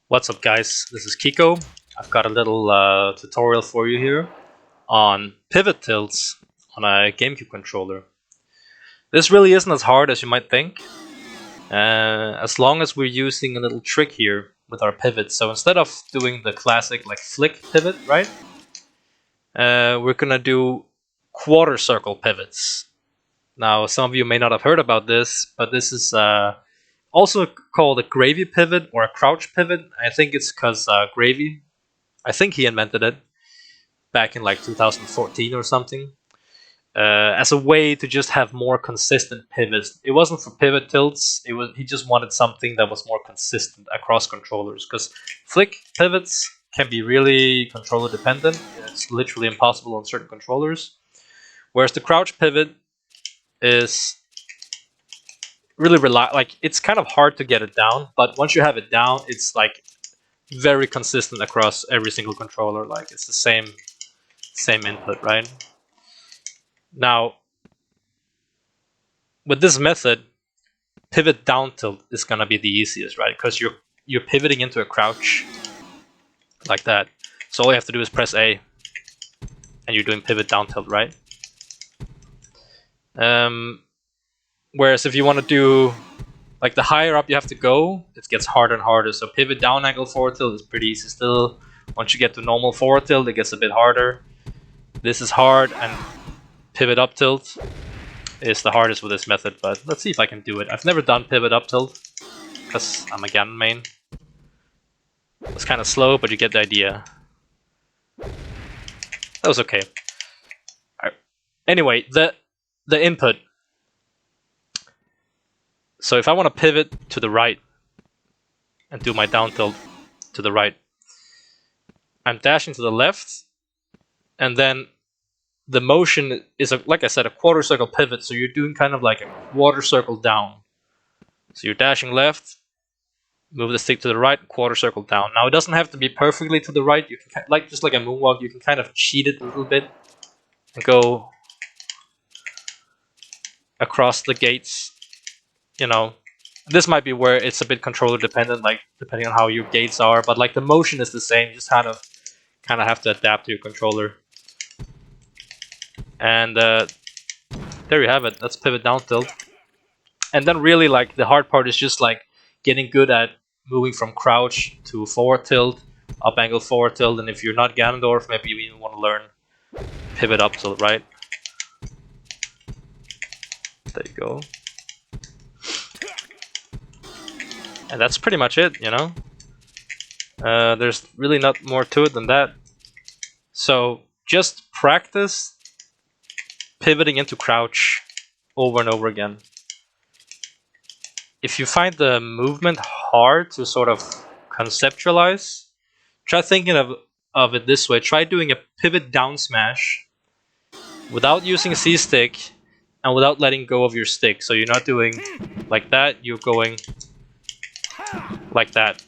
What's up, guys? This is Kiko. I've got a little tutorial for you here on pivot tilts on a GameCube controller. This really isn't as hard as you might think, as long as we're using a little trick here with our pivots. So instead of doing the classic like flick pivot, right? We're gonna do quarter circle pivots. Now, some of you may not have heard about this, but this is also called a gravy pivot or a crouch pivot. I think it's because Gravy, I think he invented it back in like 2014 or something, as a way to just have more consistent pivots. It wasn't for pivot tilts. He just wanted something that was more consistent across controllers, because flick pivots can be really controller dependent. It's literally impossible on certain controllers, whereas the crouch pivot is really it's kind of hard to get it down, but once you have it down, it's like very consistent across every single controller. Like it's the same input, right? Now, with this method, pivot down tilt is gonna be the easiest, right? Because you're pivoting into a crouch like that. So all you have to do is press A, and you're doing pivot down tilt, right? Whereas if you want to do, like, the higher up you have to go, it gets harder and harder. So pivot down angle forward tilt is pretty easy still. Once you get to normal forward tilt, it gets a bit harder. This is hard, and pivot up tilt is the hardest with this method, but let's see if I can do it. I've never done pivot up tilt, because I'm a Ganon main. It's kind of slow, but you get the idea. That was okay. All right. Anyway, the input. So if I want to pivot to the right and do my down tilt to the right, I'm dashing to the left, and then the motion is, like I said, a quarter circle pivot, so you're doing kind of like a quarter circle down. So you're dashing left, move the stick to the right, quarter circle down. Now it doesn't have to be perfectly to the right. You can, just like a moonwalk, you can kind of cheat it a little bit and go across the gates. You know, this might be where it's a bit controller dependent, like depending on how your gates are, but like the motion is the same. You just kind of have to adapt to your controller. And there you have it. That's pivot down tilt. And then really, like, the hard part is just like getting good at moving from crouch to forward tilt, up angle forward tilt, and if you're not Ganondorf, maybe you even want to learn pivot up tilt, right? There you go. And that's pretty much it, you know? There's really not more to it than that. So just practice pivoting into crouch over and over again. If you find the movement hard to sort of conceptualize, try thinking of it this way. Try doing a pivot down smash without using a C-stick and without letting go of your stick. So you're not doing like that, you're going like that.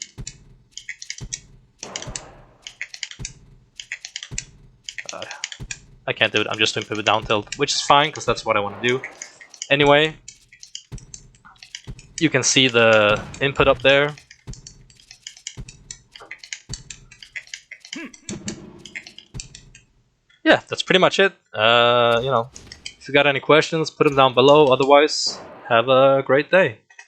I can't do it, I'm just doing pivot down tilt, which is fine because that's what I want to do. Anyway, you can see the input up there. Yeah, that's pretty much it. You know, if you got any questions, put them down below. Otherwise, have a great day.